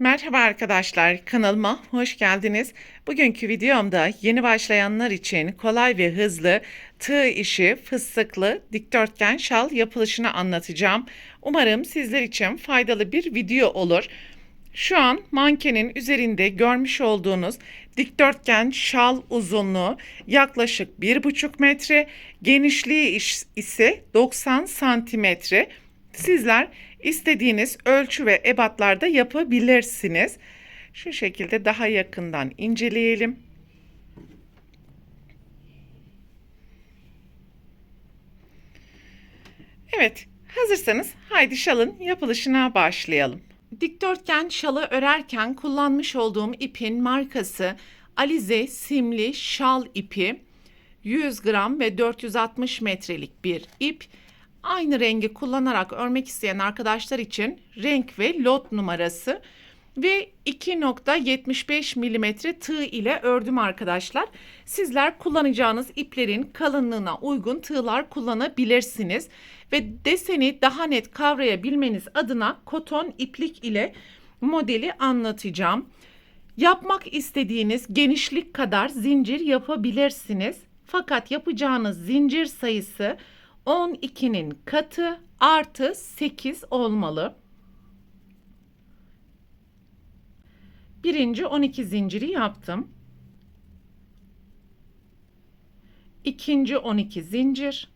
Merhaba arkadaşlar, kanalıma hoş geldiniz. Bugünkü videomda yeni başlayanlar için kolay ve hızlı tığ işi fıstıklı dikdörtgen şal yapılışını anlatacağım. Umarım sizler için faydalı bir video olur. Şu an mankenin üzerinde görmüş olduğunuz dikdörtgen şal uzunluğu yaklaşık 1,5 metre, genişliği ise 90 santimetre. Sizler istediğiniz ölçü ve ebatlarda yapabilirsiniz. Şu şekilde daha yakından inceleyelim. Evet, hazırsanız haydi şalın yapılışına başlayalım. Dikdörtgen şalı örerken kullanmış olduğum ipin markası Alize simli şal ipi. 100 gram ve 460 metrelik bir ip. Aynı rengi kullanarak örmek isteyen arkadaşlar için renk ve lot numarası ve 2,75 milimetre tığ ile ördüm arkadaşlar. Sizler kullanacağınız iplerin kalınlığına uygun tığlar kullanabilirsiniz. Ve deseni daha net kavrayabilmeniz adına koton iplik ile modeli anlatacağım. Yapmak istediğiniz genişlik kadar zincir yapabilirsiniz. Fakat yapacağınız zincir sayısı 12'nin katı artı 8 olmalı. Birinci 12 zinciri yaptım. İkinci 12 zincir.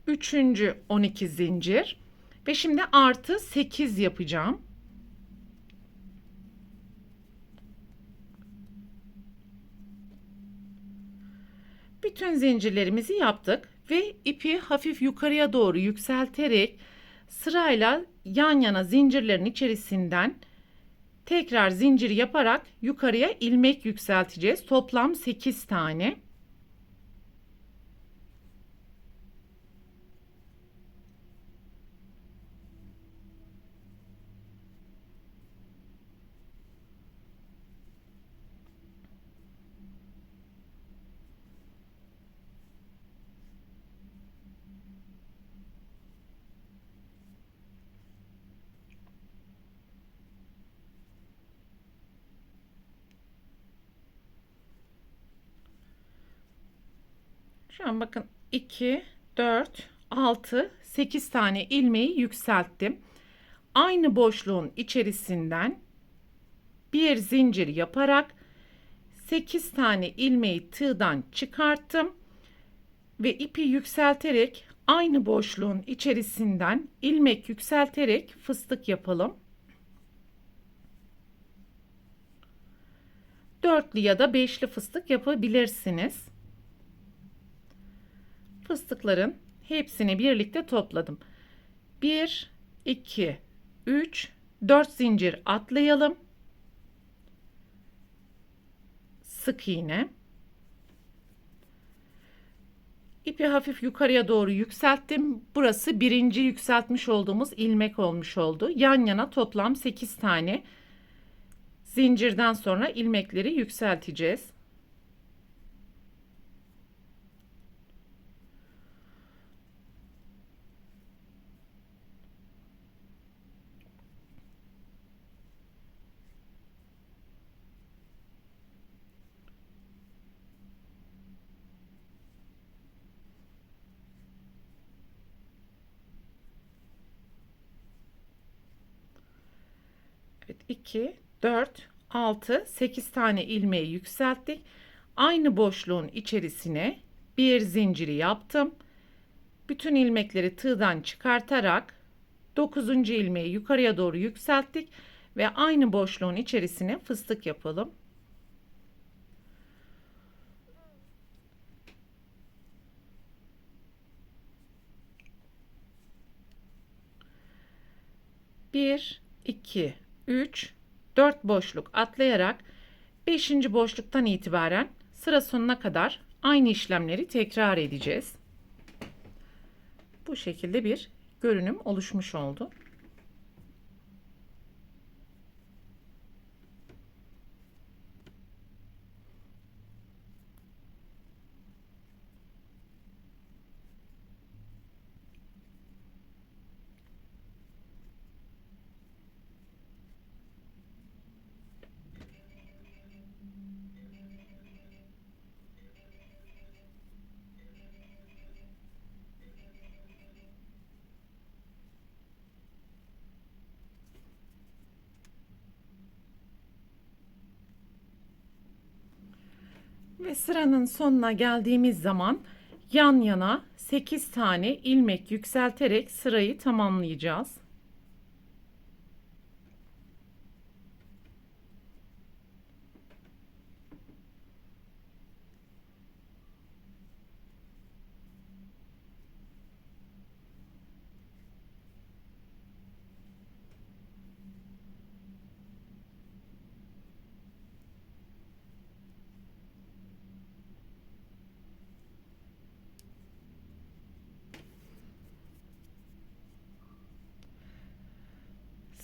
Üçüncü 12 zincir. Ve şimdi artı 8 yapacağım. Bütün zincirlerimizi yaptık ve ipi hafif yukarıya doğru yükselterek sırayla yan yana zincirlerin içerisinden tekrar zincir yaparak yukarıya ilmek yükselteceğiz. Toplam 8 tane. Şu an bakın 2, 4, 6, 8 tane ilmeği yükselttim. Aynı boşluğun içerisinden bir zincir yaparak 8 tane ilmeği tığdan çıkarttım ve ipi yükselterek aynı boşluğun içerisinden ilmek yükselterek fıstık yapalım. Dörtlü ya da beşli fıstık yapabilirsiniz. Fıstıkların hepsini birlikte topladım. 1, 2, 3, 4 zincir atlayalım. Sık iğne. İpi hafif yukarıya doğru yükselttim. Burası birinci yükseltmiş olduğumuz ilmek olmuş oldu. Yan yana toplam 8 tane zincirden sonra ilmekleri yükselteceğiz. Evet, 2, 4, 6, 8 tane ilmeği yükselttik. Aynı boşluğun içerisine bir zinciri yaptım. Bütün ilmekleri tığdan çıkartarak 9. ilmeği yukarıya doğru yükselttik ve aynı boşluğun içerisine fıstık yapalım. Bir, 2, 3, 4 boşluk atlayarak 5. boşluktan itibaren sıra sonuna kadar aynı işlemleri tekrar edeceğiz. Bu şekilde bir görünüm oluşmuş oldu. Ve sıranın sonuna geldiğimiz zaman yan yana 8 tane ilmek yükselterek sırayı tamamlayacağız.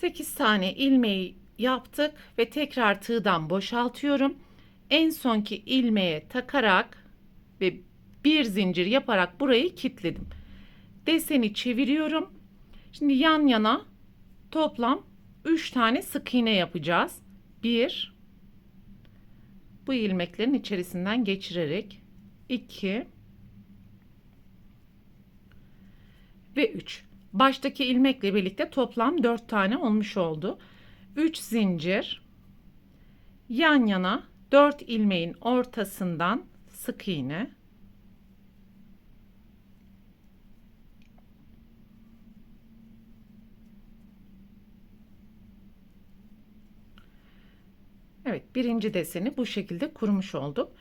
Sekiz tane ilmeği yaptık ve tekrar tığdan boşaltıyorum. En sonki ilmeğe takarak ve bir zincir yaparak burayı kilitledim. Deseni çeviriyorum. Şimdi yan yana toplam 3 tane sık iğne yapacağız. 1, bu ilmeklerin içerisinden geçirerek 2 ve 3. Baştaki ilmekle birlikte toplam 4 tane olmuş oldu. 3 zincir yan yana 4 ilmeğin ortasından sık iğne. Evet, birinci deseni bu şekilde kurmuş olduk.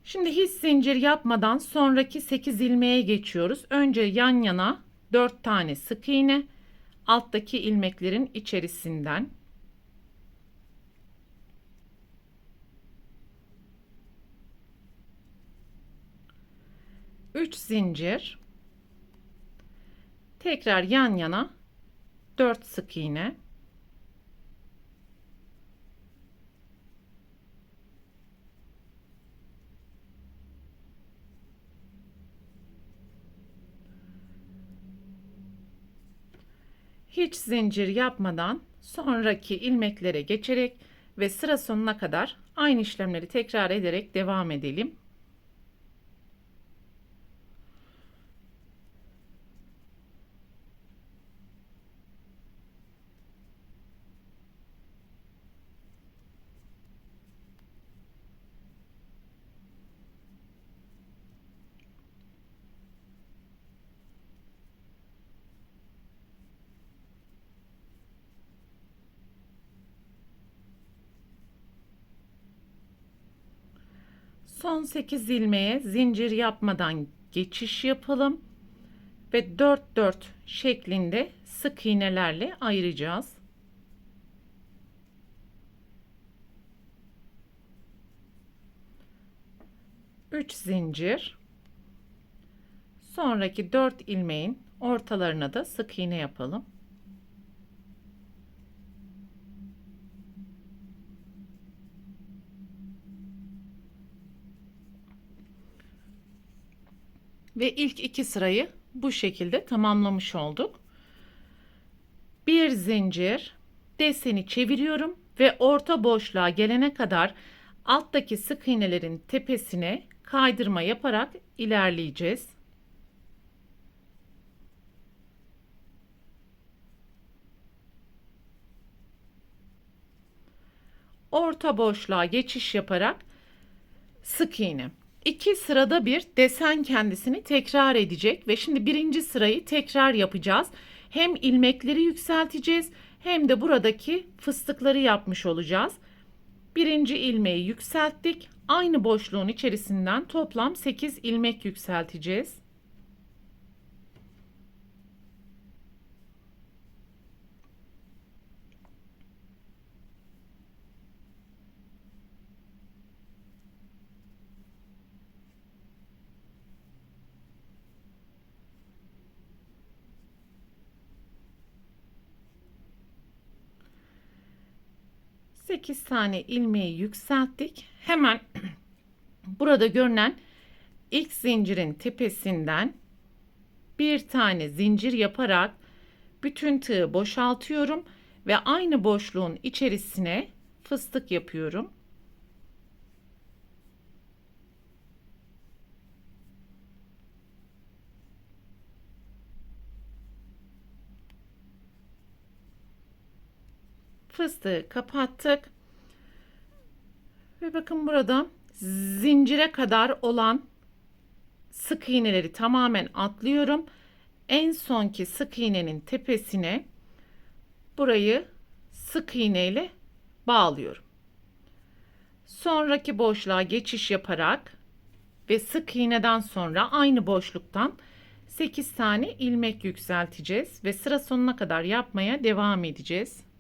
Şimdi hiç zincir yapmadan sonraki 8 ilmeğe geçiyoruz. Önce yan yana 4 tane sık iğne, alttaki ilmeklerin içerisinden 3 zincir, tekrar yan yana 4 sık iğne, hiç zincir yapmadan sonraki ilmeklere geçerek ve sıra sonuna kadar aynı işlemleri tekrar ederek devam edelim. Son 8 ilmeğe zincir yapmadan geçiş yapalım ve 4-4 şeklinde sık iğnelerle ayıracağız. Üç zincir, sonraki 4 ilmeğin ortalarına da sık iğne yapalım. Ve ilk 2 sırayı bu şekilde tamamlamış olduk. Bir zincir, deseni çeviriyorum ve orta boşluğa gelene kadar alttaki sık iğnelerin tepesine kaydırma yaparak ilerleyeceğiz. Orta boşluğa geçiş yaparak sık iğne. 2 sırada bir desen kendisini tekrar edecek ve şimdi birinci sırayı tekrar yapacağız. Hem ilmekleri yükselteceğiz hem de buradaki fıstıkları yapmış olacağız. Birinci ilmeği yükselttik. Aynı boşluğun içerisinden toplam 8 ilmek yükselteceğiz. Sekiz tane ilmeği yükselttik. Hemen burada görünen ilk zincirin tepesinden bir tane zincir yaparak bütün tığı boşaltıyorum ve aynı boşluğun içerisine fıstık yapıyorum. Fıstığı kapattık. Ve bakın burada Zincire kadar olan sık iğneleri tamamen atlıyorum. En sonki sık iğnenin tepesine burayı sık iğneyle bağlıyorum. Sonraki boşluğa geçiş yaparak ve sık iğneden sonra aynı boşluktan 8 tane ilmek yükselteceğiz ve sıra sonuna kadar yapmaya devam edeceğiz.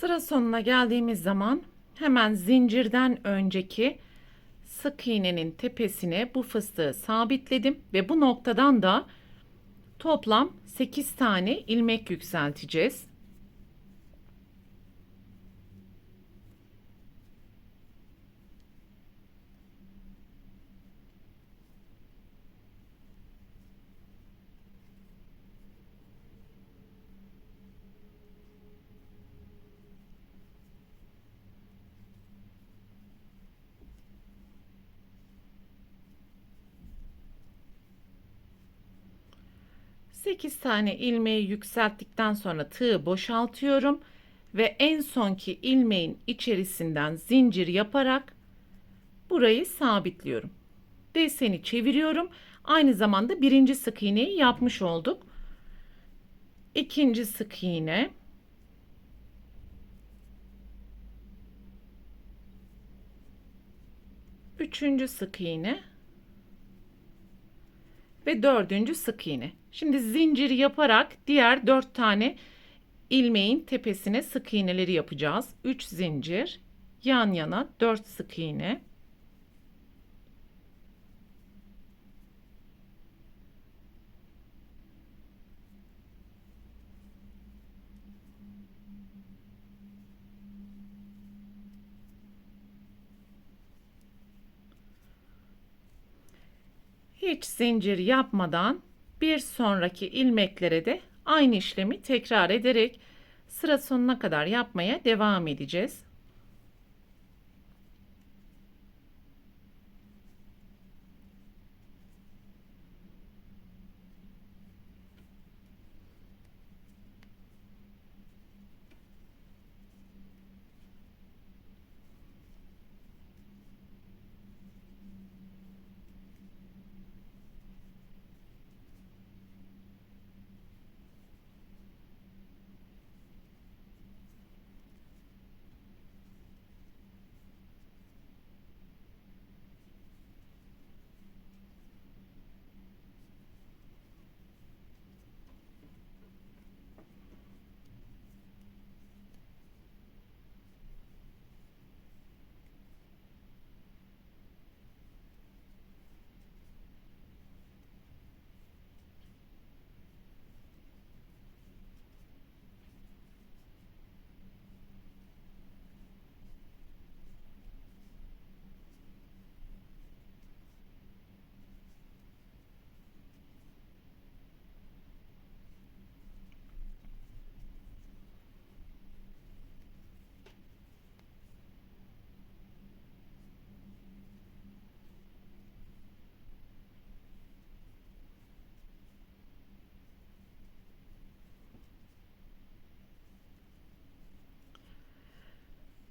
Sıra sonuna geldiğimiz zaman hemen zincirden önceki sık iğnenin tepesine bu fıstığı sabitledim ve bu noktadan da toplam 8 tane ilmek yükselteceğiz. Sekiz tane ilmeği yükselttikten sonra tığı boşaltıyorum ve en sonki ilmeğin içerisinden zincir yaparak burayı sabitliyorum. Deseni çeviriyorum. Aynı zamanda birinci sık iğneyi yapmış olduk. İkinci sık iğne, üçüncü sık iğne ve dördüncü sık iğne. Şimdi zincir yaparak diğer 4 tane ilmeğin tepesine sık iğneleri yapacağız. 3 zincir yan yana 4 sık iğne. Hiç zincir yapmadan bir sonraki ilmeklere de aynı işlemi tekrar ederek sıra sonuna kadar yapmaya devam edeceğiz.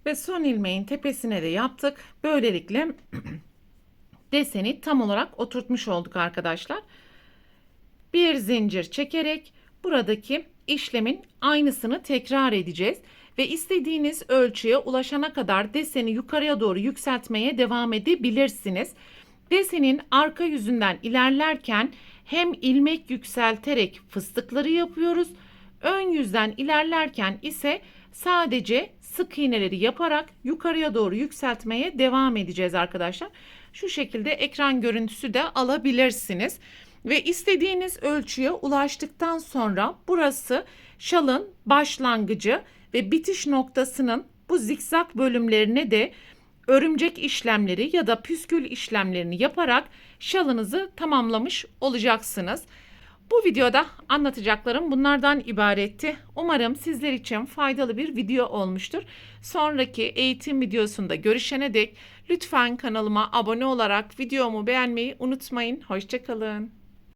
Ve son ilmeğin tepesine de yaptık. Böylelikle deseni tam olarak oturtmuş olduk arkadaşlar. Bir zincir çekerek buradaki işlemin aynısını tekrar edeceğiz. Ve istediğiniz ölçüye ulaşana kadar deseni yukarıya doğru yükseltmeye devam edebilirsiniz. Desenin arka yüzünden ilerlerken hem ilmek yükselterek fıstıkları yapıyoruz. Ön yüzden ilerlerken ise sadece sık iğneleri yaparak yukarıya doğru yükseltmeye devam edeceğiz arkadaşlar. Şu şekilde ekran görüntüsü de alabilirsiniz. Ve istediğiniz ölçüye ulaştıktan sonra burası şalın başlangıcı ve bitiş noktasının bu zikzak bölümlerine de örümcek işlemleri ya da püskül işlemlerini yaparak şalınızı tamamlamış olacaksınız. Bu videoda anlatacaklarım bunlardan ibaretti. Umarım sizler için faydalı bir video olmuştur. Sonraki eğitim videosunda görüşene dek lütfen kanalıma abone olarak videomu beğenmeyi unutmayın. Hoşça kalın.